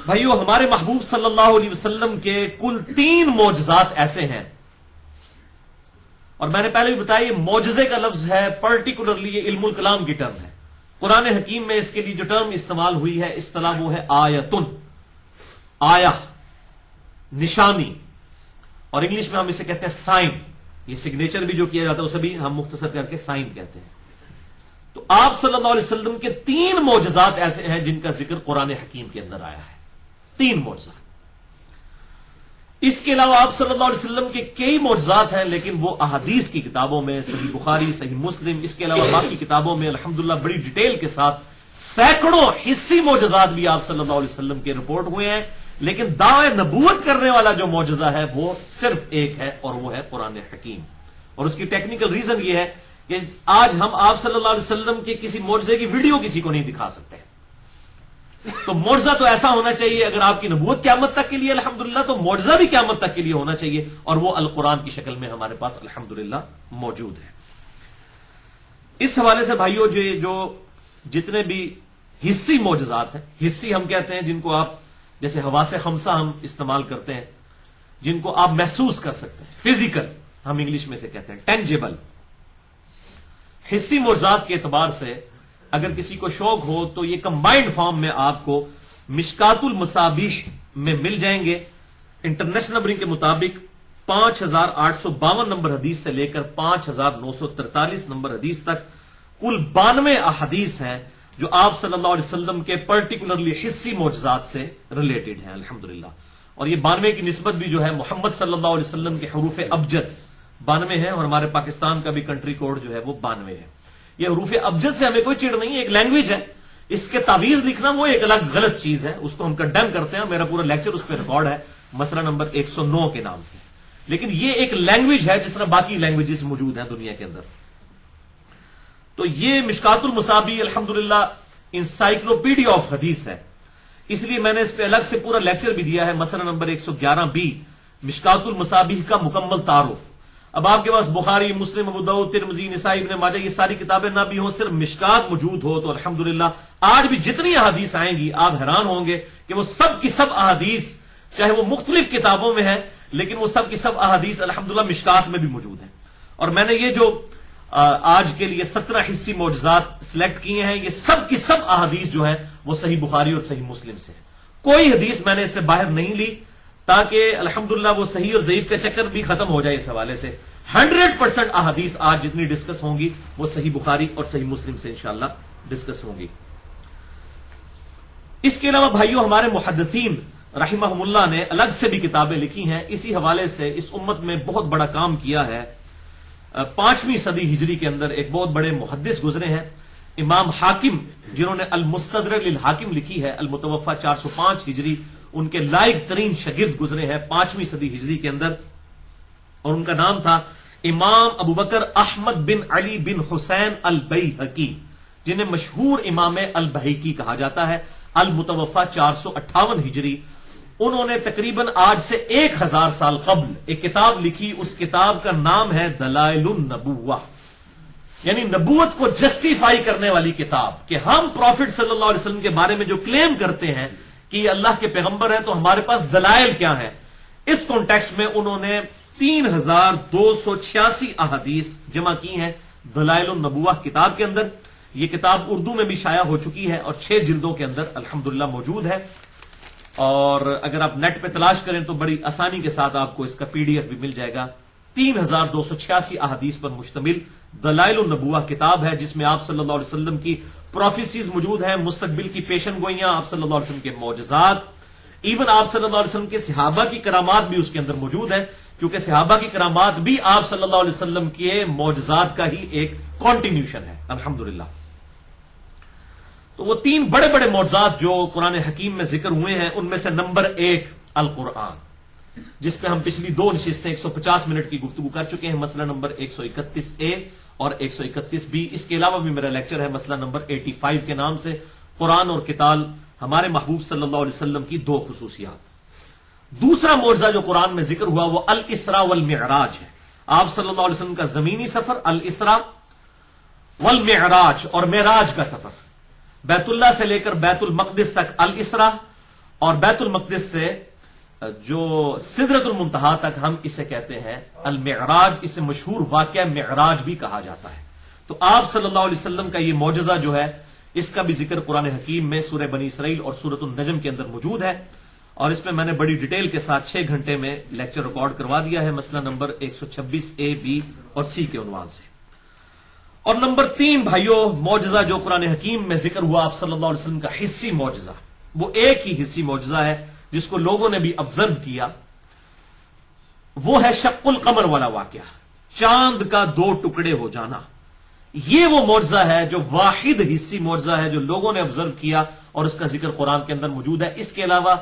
بھائیو، ہمارے محبوب صلی اللہ علیہ وسلم کے کل 3 معجزات ایسے ہیں، اور میں نے پہلے بھی بتایا یہ معجزے کا لفظ ہے، پرٹیکولرلی یہ علم الکلام کی ٹرم ہے۔ قرآن حکیم میں اس کے لیے جو ٹرم استعمال ہوئی ہے، اصطلاح وہ ہے آیتن، آیا، نشانی، اور انگلش میں ہم اسے کہتے ہیں سائن۔ یہ سگنیچر بھی جو کیا جاتا ہے اسے بھی ہم مختصر کر کے سائن کہتے ہیں۔ تو آپ صلی اللہ علیہ وسلم کے 3 معجزات ایسے ہیں جن کا ذکر قرآن حکیم کے اندر آیا ہے، 3 معجزات۔ اس کے علاوہ آپ صلی اللہ علیہ وسلم کے کئی معجزات ہیں، لیکن وہ احادیث کی کتابوں میں، صحیح بخاری، صحیح مسلم، اس کے علاوہ باقی کتابوں میں الحمدللہ بڑی ڈیٹیل کے ساتھ سینکڑوں حصی معجزات بھی آپ صلی اللہ علیہ وسلم کے رپورٹ ہوئے ہیں، لیکن دعوی نبوت کرنے والا جو معجزہ ہے وہ صرف ایک ہے، اور وہ ہے قرآن حکیم۔ اور اس کی ٹیکنیکل ریزن یہ ہے کہ آج ہم آپ صلی اللہ علیہ وسلم کے کسی معجزے کی ویڈیو کسی کو نہیں دکھا سکتے۔ تو معجزہ تو ایسا ہونا چاہیے، اگر آپ کی نبوت قیامت تک کے لیے الحمدللہ، تو معجزہ بھی قیامت تک کے لیے ہونا چاہیے، اور وہ القرآن کی شکل میں ہمارے پاس الحمدللہ موجود ہے۔ اس حوالے سے بھائیو، جو جتنے بھی حصی معجزات ہیں، حصی ہم کہتے ہیں جن کو آپ جیسے حواس خمسہ ہم استعمال کرتے ہیں، جن کو آپ محسوس کر سکتے ہیں، فزیکل ہم انگلش میں سے کہتے ہیں، ٹینجیبل۔ حصی معجزات کے اعتبار سے اگر کسی کو شوق ہو تو یہ کمبائنڈ فارم میں آپ کو مشکات المصابیح میں مل جائیں گے۔ انٹرنیشنل نمبرنگ کے مطابق 5852 نمبر حدیث سے لے کر 5943 نمبر حدیث تک کل 92 احادیث ہیں جو آپ صلی اللہ علیہ وسلم کے پرٹیکولرلی حصی معجزات سے ریلیٹڈ ہیں الحمدللہ۔ اور یہ 92 کی نسبت بھی جو ہے محمد صلی اللہ علیہ وسلم کے حروف ابجد 92 ہے، اور ہمارے پاکستان کا بھی کنٹری کوڈ جو ہے وہ 92 ہے۔ یہ حروف ابجد سے ہمیں کوئی چڑ نہیں ہے، ایک لینگویج ہے، اس کے تعویذ لکھنا وہ ایک الگ غلط چیز ہے، اس کو ہم کنڈیم کرتے ہیں، میرا پورا لیکچر اس پہ ریکارڈ ہے مسئلہ نمبر 109 کے نام سے۔ لیکن یہ ایک لینگویج ہے جس طرح باقی لینگویجز موجود ہیں دنیا کے اندر۔ تو یہ مشکات المصابیح الحمدللہ انسائکلوپیڈیا آف حدیث ہے، اس لیے میں نے اس پہ الگ سے پورا لیکچر بھی دیا ہے، مسئلہ نمبر 111 مشکات المصابیح کا مکمل تعارف۔ اب آپ کے پاس بخاری، مسلم، ابو داؤد، ترمذی، نسائی، ابن ماجہ یہ ساری کتابیں نہ بھی ہوں، صرف مشکات موجود ہو، تو الحمدللہ آج بھی جتنی احادیث آئیں گی آپ حیران ہوں گے کہ وہ سب کی سب احادیث چاہے وہ مختلف کتابوں میں ہیں، لیکن وہ سب کی سب احادیث الحمدللہ مشکات میں بھی موجود ہیں۔ اور میں نے یہ جو آج کے لیے 17 حصی معجزات سلیکٹ کیے ہیں، یہ سب کی سب احادیث جو ہیں وہ صحیح بخاری اور صحیح مسلم سے ہیں، کوئی حدیث میں نے اس سے باہر نہیں لی، تاکہ الحمدللہ وہ صحیح اور ضعیف کا چکر بھی ختم ہو جائے۔ اس حوالے سے 100% احادیث آج جتنی ڈسکس ہوں گی وہ صحیح بخاری اور صحیح مسلم سے انشاءاللہ ڈسکس ہوں گی۔ اس کے علاوہ بھائیوں، ہمارے محدثین رحمہم اللہ نے الگ سے بھی کتابیں لکھی ہیں، اسی حوالے سے اس امت میں بہت بڑا کام کیا ہے۔ 5ویں صدی ہجری کے اندر ایک بہت بڑے محدث گزرے ہیں، امام حاکم، جنہوں نے المستدرک للحاکم لکھی ہے، المتوفى 405 ہجری، ان کے لائق ترین شاگرد گزرے ہیں 5ویں صدی ہجری کے اندر، اور ان کا نام تھا امام ابو بکر احمد بن علی بن حسین البیہقی، جنہیں مشہور امام البیہقی کہا جاتا ہے، المتوفى 458 ہجری۔ انہوں نے تقریباً آج سے 1000 سال قبل ایک کتاب لکھی، اس کتاب کا نام ہے دلائل النبوہ، یعنی نبوت کو جسٹیفائی کرنے والی کتاب، کہ ہم پروفٹ صلی اللہ علیہ وسلم کے بارے میں جو کلیم کرتے ہیں کہ یہ اللہ کے پیغمبر ہیں، تو ہمارے پاس دلائل کیا ہیں۔ اس کانٹیکسٹ میں انہوں نے 3286 احادیث جمع کی ہیں دلائل النبوہ کتاب کے اندر۔ یہ کتاب اردو میں بھی شائع ہو چکی ہے اور 6 جلدوں کے اندر الحمدللہ موجود ہے، اور اگر آپ نیٹ پہ تلاش کریں تو بڑی آسانی کے ساتھ آپ کو اس کا PDF بھی مل جائے گا۔ 3286 احادیث پر مشتمل دلائل النبوہ کتاب ہے، جس میں آپ صلی اللہ علیہ وسلم کی پروفیسیز موجود ہیں، مستقبل کی پیشن گوئیاں، آپ صلی اللہ علیہ وسلم کے معجزات، ایون آپ صلی اللہ علیہ وسلم کے صحابہ کی کرامات بھی اس کے اندر موجود ہیں، کیونکہ صحابہ کی کرامات بھی آپ صلی اللہ علیہ وسلم کے معجزات کا ہی ایک کنٹینیوشن ہے الحمدللہ۔ تو وہ 3 بڑے بڑے معجزات جو قرآن حکیم میں ذکر ہوئے ہیں، ان میں سے نمبر 1 القرآن، جس پہ ہم پچھلی 2 نشستیں 150 منٹ کی گفتگو کر چکے ہیں، مسئلہ نمبر 131A اور 131B۔ اس کے علاوہ بھی میرا لیکچر ہے مسئلہ نمبر 85 کے نام سے، قرآن اور قتال، ہمارے محبوب صلی اللہ علیہ وسلم کی 2 خصوصیات۔ دوسرا معجزہ جو قرآن میں ذکر ہوا وہ الاسراء والمعراج ہے، آپ صلی اللہ علیہ وسلم کا زمینی سفر الاسراء والمعراج، اور معراج کا سفر بیت اللہ سے لے کر بیت المقدس تک الاسراء، اور بیت المقدس سے جو سدرۃ المنتہا تک ہم اسے کہتے ہیں المعراج، اسے مشہور واقعہ معراج بھی کہا جاتا ہے۔ تو آپ صلی اللہ علیہ وسلم کا یہ معجزہ جو ہے اس کا بھی ذکر قرآن حکیم میں سورہ بنی اسرائیل اور سورۃ النجم کے اندر موجود ہے، اور اس میں میں نے بڑی ڈیٹیل کے ساتھ 6 گھنٹے میں لیکچر ریکارڈ کروا دیا ہے، مسئلہ نمبر 126 A B اور C کے عنوان سے۔ اور نمبر 3 بھائیوں، معجزہ جو قرآن حکیم میں ذکر ہوا آپ صلی اللہ علیہ وسلم کا حصی معجزہ، وہ ایک ہی حصی معجزہ ہے جس کو لوگوں نے بھی آبزرو کیا، وہ ہے شق القمر والا واقعہ، چاند کا 2 ٹکڑے ہو جانا۔ یہ وہ معجزہ ہے جو واحد حصی معجزہ ہے جو لوگوں نے آبزرو کیا، اور اس کا ذکر قرآن کے اندر موجود ہے۔ اس کے علاوہ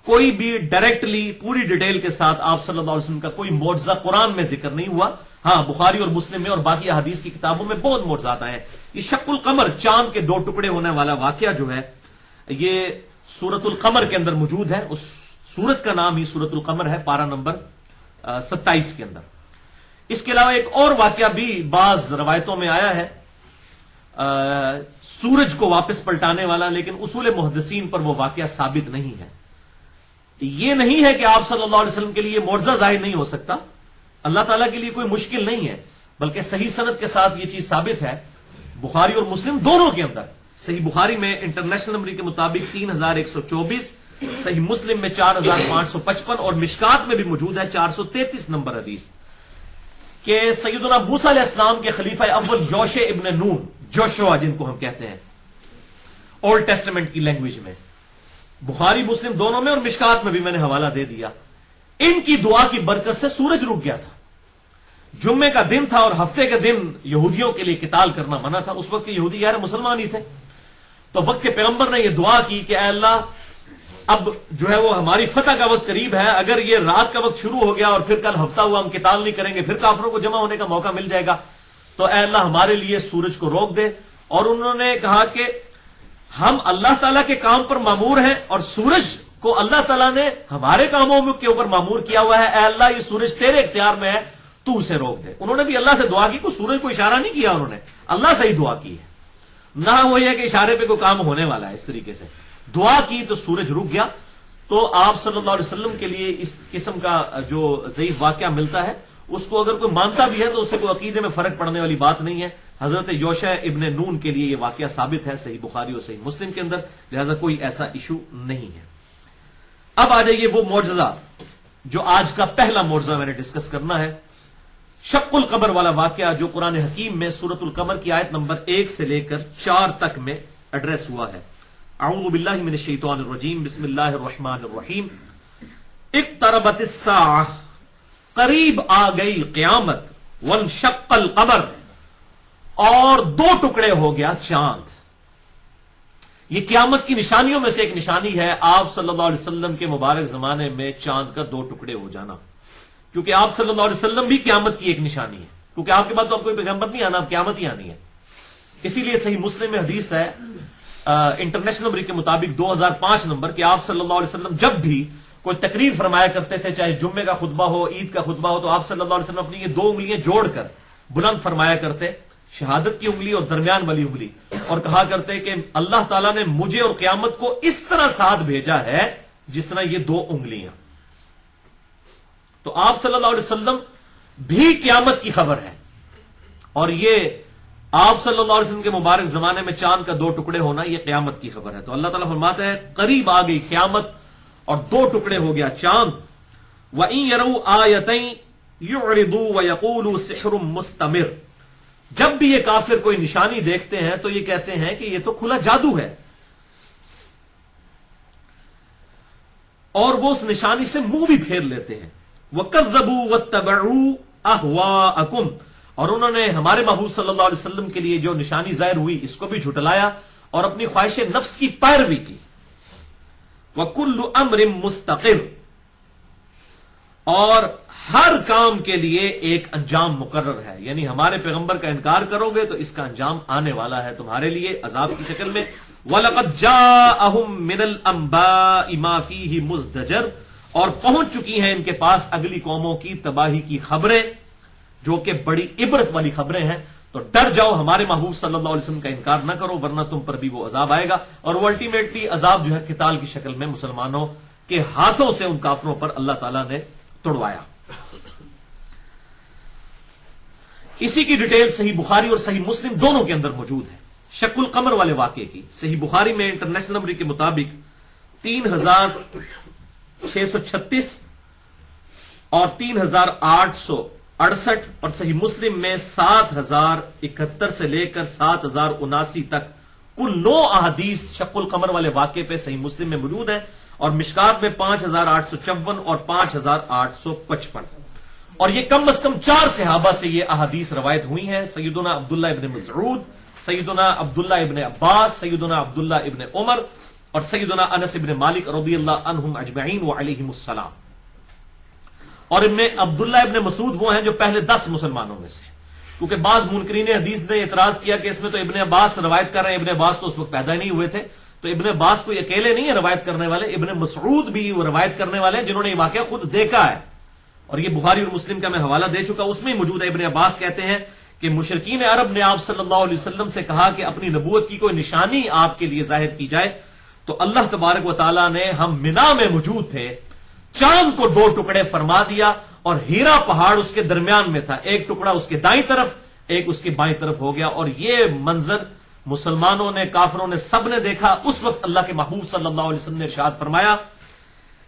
کوئی بھی ڈائریکٹلی پوری ڈیٹیل کے ساتھ آپ صلی اللہ علیہ وسلم کا کوئی معجزہ قرآن میں ذکر نہیں ہوا۔ ہاں، بخاری اور مسلم میں اور باقی حدیث کی کتابوں میں بہت معجزات آئے ہیں۔ یہ شق القمر، چاند کے 2 ٹکڑے ہونے والا واقعہ جو ہے یہ سورۃ القمر کے اندر موجود ہے۔ اس سورت کا نام ہی سورۃ القمر ہے، پارہ نمبر 27 کے اندر۔ اس کے علاوہ ایک اور واقعہ بھی بعض روایتوں میں آیا ہے، سورج کو واپس پلٹانے والا، لیکن اصول محدثین پر وہ واقعہ ثابت نہیں ہے۔ یہ نہیں ہے کہ آپ صلی اللہ علیہ وسلم کے لیے معجزہ ظاہر نہیں ہو سکتا، اللہ تعالیٰ کے لیے کوئی مشکل نہیں ہے، بلکہ صحیح سند کے ساتھ یہ چیز ثابت ہے بخاری اور مسلم دونوں کے اندر۔ صحیح بخاری میں انٹرنیشنل نمبر کے مطابق 3124، صحیح مسلم میں 4555 اور مشکات میں بھی موجود ہے 433 نمبر حدیث کہ سیدنا موسیٰ علیہ السلام کے خلیفہ اول یوشع ابن نون، جوشوا جن کو ہم کہتے ہیں اولڈ ٹیسٹمنٹ کی لینگویج میں، بخاری مسلم دونوں میں اور مشکات میں بھی میں نے حوالہ دے دیا، ان کی دعا کی برکت سے سورج رک گیا تھا۔ جمعے کا دن تھا اور ہفتے کے دن یہودیوں کے لیے قتال کرنا منع تھا، اس وقت کے یہودی یار مسلمان ہی تھے، تو وقت کے پیغمبر نے یہ دعا کی کہ اے اللہ، اب جو ہے وہ ہماری فتح کا وقت قریب ہے، اگر یہ رات کا وقت شروع ہو گیا اور پھر کل ہفتہ ہوا ہم قتال نہیں کریں گے، پھر کافروں کو جمع ہونے کا موقع مل جائے گا، تو اے اللہ ہمارے لیے سورج کو روک دے۔ اور انہوں نے کہا کہ ہم اللہ تعالیٰ کے کام پر مامور ہیں اور سورج کو اللہ تعالیٰ نے ہمارے کاموں کے اوپر مامور کیا ہوا ہے، اے اللہ یہ سورج تیرے اختیار میں ہے، تو اسے روک دے۔ انہوں نے بھی اللہ سے دعا کی، کوئی سورج کو اشارہ نہیں کیا، انہوں نے اللہ سے ہی دعا کی ہے، نہ وہ یہ کہ اشارے پہ کوئی کام ہونے والا ہے، اس طریقے سے دعا کی تو سورج رک گیا۔ تو آپ صلی اللہ علیہ وسلم کے لیے اس قسم کا جو ضعیف واقعہ ملتا ہے، اس کو اگر کوئی مانتا بھی ہے تو اس سے کوئی عقیدے میں فرق پڑنے والی بات نہیں ہے۔ حضرت یوشع ابن نون کے لیے یہ واقعہ ثابت ہے صحیح بخاری اور صحیح مسلم کے اندر، لہذا کوئی ایسا ایشو نہیں ہے۔ اب آ جائیے وہ معجزہ جو آج کا پہلا معجزہ میں نے ڈسکس کرنا ہے، شق القمر والا واقعہ جو قرآن حکیم میں سورۃ القمر کی آیت نمبر 1 سے لے کر 4 تک میں ایڈریس ہوا ہے۔ اعوذ باللہ من الشیطان الرجیم، بسم اللہ الرحمن الرحیم۔ اقتربت الساعہ، قریب آ گئی قیامت، وانشق القمر، اور 2 ٹکڑے ہو گیا چاند۔ یہ قیامت کی نشانیوں میں سے ایک نشانی ہے آپ صلی اللہ علیہ وسلم کے مبارک زمانے میں چاند کا 2 ٹکڑے ہو جانا، کیونکہ آپ صلی اللہ علیہ وسلم بھی قیامت کی ایک نشانی ہے، کیونکہ آپ کے بعد تو اب کوئی پیغمبر نہیں آنا، اب قیامت ہی آنی ہے۔ اسی لیے صحیح مسلم میں حدیث ہے انٹرنیشنل نمبر کے مطابق 2005 نمبر کہ آپ صلی اللہ علیہ وسلم جب بھی کوئی تقریر فرمایا کرتے تھے، چاہے جمعے کا خطبہ ہو، عید کا خطبہ ہو، تو آپ صلی اللہ علیہ وسلم اپنی یہ 2 انگلیاں جوڑ کر بلند فرمایا کرتے، شہادت کی انگلی اور درمیان والی انگلی، اور کہا کرتے کہ اللہ تعالیٰ نے مجھے اور قیامت کو اس طرح ساتھ بھیجا ہے جس طرح یہ 2 انگلیاں۔ تو آپ صلی اللہ علیہ وسلم بھی قیامت کی خبر ہے، اور یہ آپ صلی اللہ علیہ وسلم کے مبارک زمانے میں چاند کا 2 ٹکڑے ہونا یہ قیامت کی خبر ہے۔ تو اللہ تعالیٰ فرماتا ہے قریب آ گئی قیامت اور 2 ٹکڑے ہو گیا چاند۔ وَإِن يَرَوْا آيَةً يُعْرِضُوا وَيَقُولُوا سِحْرٌ مُسْتَمِرٌ، جب بھی یہ کافر کوئی نشانی دیکھتے ہیں تو یہ کہتے ہیں کہ یہ تو کھلا جادو ہے، اور وہ اس نشانی سے منہ بھی پھیر لیتے ہیں۔ وَكَذَّبُوا وَاتَّبَعُوا أَهْوَاءَكُمْ، اور انہوں نے ہمارے محبوب صلی اللہ علیہ وسلم کے لیے جو نشانی ظاہر ہوئی اس کو بھی جھٹلایا اور اپنی خواہش نفس کی پیروی کی۔ وَكُلُّ أَمْرٍ مُسْتَقِرٌ، اور ہر کام کے لیے ایک انجام مقرر ہے، یعنی ہمارے پیغمبر کا انکار کرو گے تو اس کا انجام آنے والا ہے تمہارے لیے عذاب کی شکل میں۔ وَلَقَدْ جَاءَهُم مِّنَ الْأَنبَاءِ مَا فِيهِ مُزْدَجَرٌ، اور پہنچ چکی ہیں ان کے پاس اگلی قوموں کی تباہی کی خبریں جو کہ بڑی عبرت والی خبریں ہیں۔ تو ڈر جاؤ، ہمارے محبوب صلی اللہ علیہ وسلم کا انکار نہ کرو، ورنہ تم پر بھی وہ عذاب آئے گا، اور وہ الٹیمیٹلی عذاب جو ہے قتال کی شکل میں مسلمانوں کے ہاتھوں سے ان کافروں پر اللہ تعالیٰ نے توڑوایا۔ اسی کی ڈیٹیل صحیح بخاری اور صحیح مسلم دونوں کے اندر موجود ہے، شق القمر والے واقعے کی۔ صحیح بخاری میں انٹرنیشنل نمبر کے مطابق 3636 اور 3868 اور صحیح مسلم میں 7071 سے لے کر 7079 تک کل 9 احادیث شق القمر والے واقعے پہ صحیح مسلم میں موجود ہیں، اور مشکات میں 5854 اور 5855، اور یہ کم از کم 4 صحابہ سے یہ احادیث روایت ہوئی ہیں، سیدنا عبداللہ ابن مسعود، سیدنا عبداللہ ابن عباس، سیدنا عبداللہ ابن عمر، اور سیدنا انس ابن مالک رضی اللہ عنہم اجمعین وعلیہم السلام۔ اور ان میں عبداللہ ابن مسعود وہ ہیں جو پہلے 10 مسلمانوں میں سے، کیونکہ بعض منکرین حدیث نے اعتراض کیا کہ اس میں تو ابن عباس روایت کر رہے ہیں، ابن عباس تو اس وقت پیدا ہی نہیں ہوئے تھے، تو ابن عباس کوئی اکیلے نہیں ہے روایت کرنے والے، ابن مسعود بھی وہ روایت کرنے والے ہیں جنہوں نے یہ واقعہ خود دیکھا ہے، اور یہ بخاری اور مسلم کا میں حوالہ دے چکا، اس میں موجود ہے۔ ابن عباس کہتے ہیں کہ مشرکین عرب نے آپ صلی اللہ علیہ وسلم سے کہا کہ اپنی نبوت کی کوئی نشانی آپ کے لیے ظاہر کی جائے، تو اللہ تبارک و تعالیٰ نے، ہم منا میں موجود تھے، چاند کو 2 ٹکڑے فرما دیا، اور ہیرا پہاڑ اس کے درمیان میں تھا، ایک ٹکڑا اس کے دائیں طرف، ایک اس کے بائیں طرف ہو گیا، اور یہ منظر مسلمانوں نے، کافروں نے، سب نے دیکھا۔ اس وقت اللہ کے محبوب صلی اللہ علیہ وسلم نے ارشاد فرمایا،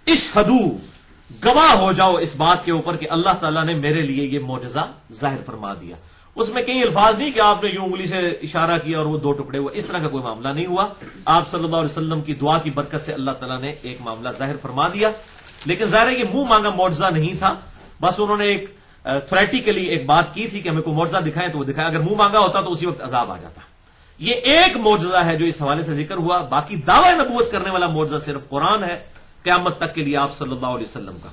اشہدو، گواہ ہو جاؤ اس بات کے اوپر کہ اللہ تعالیٰ نے میرے لیے یہ معجزہ ظاہر فرما دیا۔ اس میں کئی الفاظ نہیں کہ آپ نے یوں انگلی سے اشارہ کیا اور وہ 2 ٹکڑے ہوئے، اس طرح کا کوئی معاملہ نہیں ہوا، آپ صلی اللہ علیہ وسلم کی دعا کی برکت سے اللہ تعالیٰ نے ایک معاملہ ظاہر فرما دیا۔ لیکن ظاہر ہے یہ منہ مانگا معجزہ نہیں تھا، بس انہوں نے ایک تھریٹیکلی ایک بات کی تھی کہ ہمیں کوئی معجزہ دکھائیں تو وہ دکھایا، اگر منہ مانگا ہوتا تو اسی وقت عذاب آ جاتا۔ یہ ایک معجزہ ہے جو اس حوالے سے ذکر ہوا، باقی دعوی نبوت کرنے والا معجزہ صرف قرآن ہے قیامت تک کے لیے آپ صلی اللہ علیہ وسلم کا۔